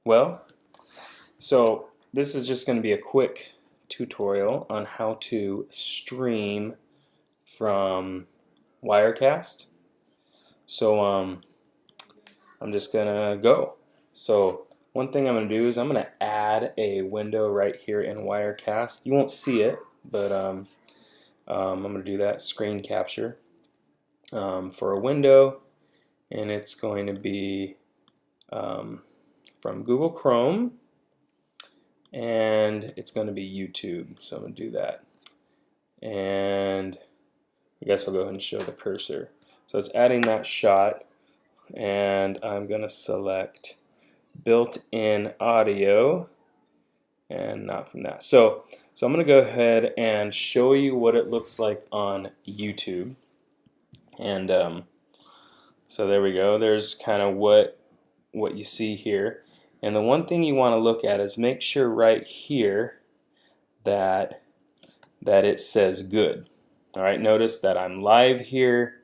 Well, so this is just going to be a quick tutorial on how to stream from Wirecast. So I'm just gonna go. So one thing I'm gonna do is I'm gonna add a window right here in Wirecast. You won't see it, but I'm gonna do that screen capture for a window, and it's going to be from Google Chrome, and it's going to be YouTube. So I'm going to do that, and I guess I'll go ahead and show the cursor. So it's adding that shot, and I'm going to select built-in audio, and not from that. So I'm going to go ahead and show you what it looks like on YouTube, and so there we go. There's kind of what you see here. And the one thing you want to look at is make sure right here that it says good. All right, notice that I'm live here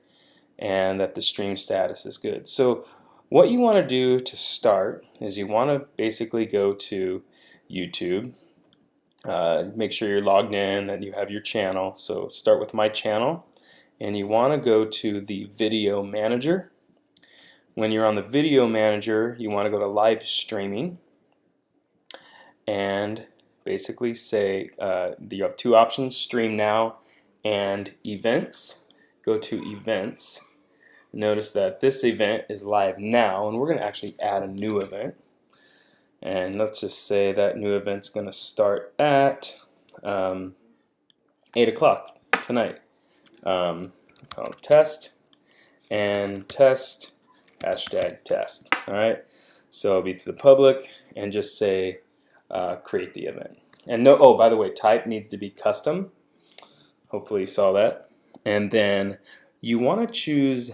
and that the stream status is good. So what you want to do to start is you want to basically go to YouTube. Make sure you're logged in, that you have your channel. So start with my channel, and you want to go to the video manager. When you're on the video manager, you want to go to live streaming and basically say you have two options: stream now and events. Go to events. Notice that this event is live now, and we're going to actually add a new event. And let's just say that new event's going to start at 8 o'clock tonight. Call it test and test. #test. Alright, so it'll be to the public, and just say create the event. And no, oh, by the way, type needs to be custom. Hopefully you saw that. And then you want to choose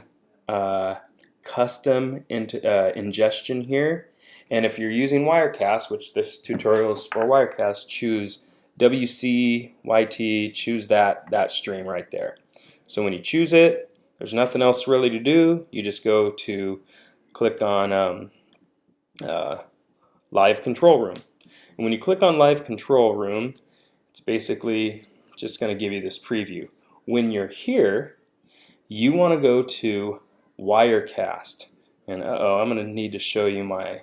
custom ingestion here. And if you're using Wirecast, which this tutorial is for Wirecast, choose WCYT, choose that stream right there. So when you choose it, there's nothing else really to do. You just go to click on Live Control Room. And when you click on Live Control Room, it's basically just going to give you this preview. When you're here, you want to go to Wirecast. And I'm going to need to show you my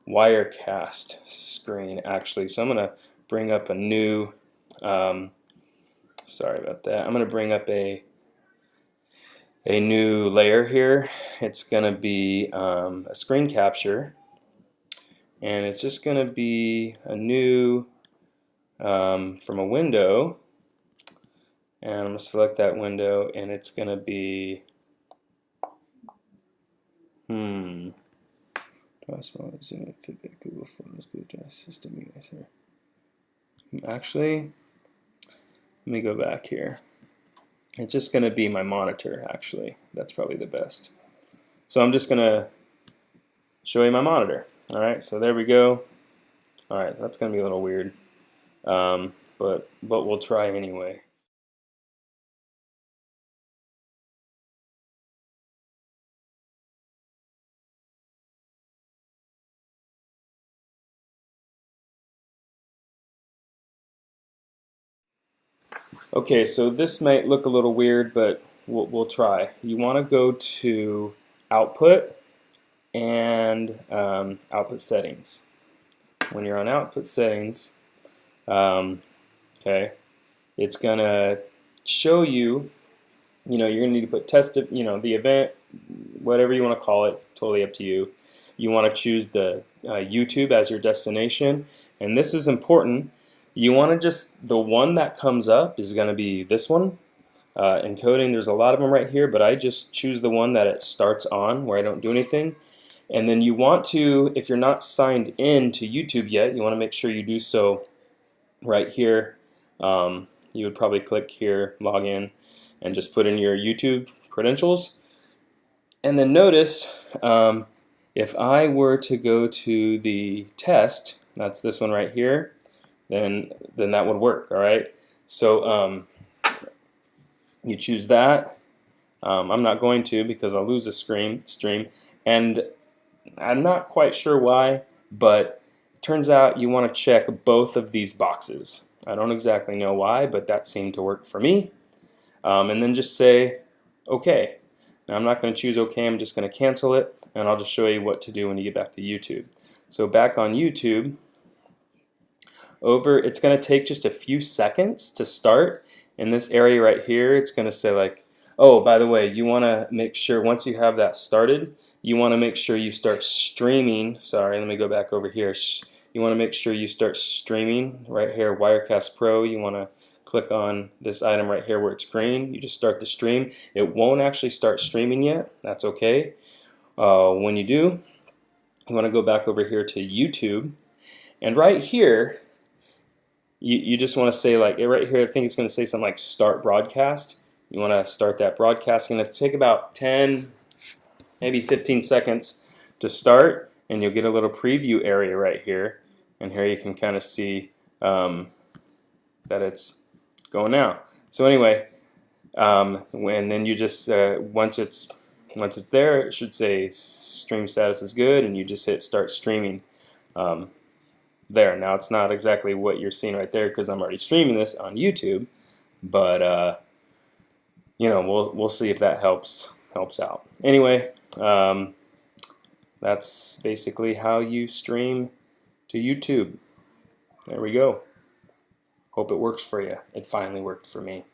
Wirecast screen actually. So I'm going to bring up a new, sorry about that. I'm going to bring up a new layer here. It's going to be a screen capture, and it's just going to be a new from a window, and I'm going to select that window, and it's going to be Google Photos, Google Drive system. You guys here. Actually, let me go back here. It's just going to be my monitor, actually. That's probably the best. So I'm just going to show you my monitor. Alright, so there we go. Alright, that's going to be a little weird, but we'll try anyway. Okay, so this might look a little weird, but we'll try. You want to go to Output and Output Settings. When you're on Output Settings, okay, it's gonna show you. You're gonna need to put test. The event, whatever you want to call it, totally up to you. You want to choose the YouTube as your destination, and this is important. You want to just, the one that comes up is going to be this one. Encoding, there's a lot of them right here, but I just choose the one that it starts on, where I don't do anything. And then you want to, if you're not signed in to YouTube yet, you want to make sure you do so right here. You would probably click here, log in, and just put in your YouTube credentials. And then notice, if I were to go to the test, that's this one right here, then that would work. All right, so you choose that. I'm not going to, because I'll lose the stream, and I'm not quite sure why, but turns out you want to check both of these boxes. I don't exactly know why, but that seemed to work for me. And then just say OK. Now I'm not going to choose OK, I'm just going to cancel it, and I'll just show you what to do when you get back to YouTube. So back on YouTube, it's going to take just a few seconds to start. In this area right here, it's going to say like, oh, by the way, you want to make sure once you have that started, you want to make sure you start streaming. Sorry, let me go back over here. You want to make sure you start streaming right here, Wirecast Pro. You want to click on this item right here where it's green. You just start the stream. It won't actually start streaming yet. That's okay. When you do, you want to go back over here to YouTube, and right here you just want to say like right here, I think it's going to say something like start broadcast. You want to start that broadcasting. It'll take about 10, maybe 15 seconds to start, and you'll get a little preview area right here, and here you can kind of see that it's going now. So anyway, and then you just once it's there, it should say stream status is good, and you just hit start streaming there. Now it's not exactly what you're seeing right there because I'm already streaming this on YouTube, but you know, we'll see if that helps out. Anyway, that's basically how you stream to YouTube. There we go. Hope it works for you. It finally worked for me.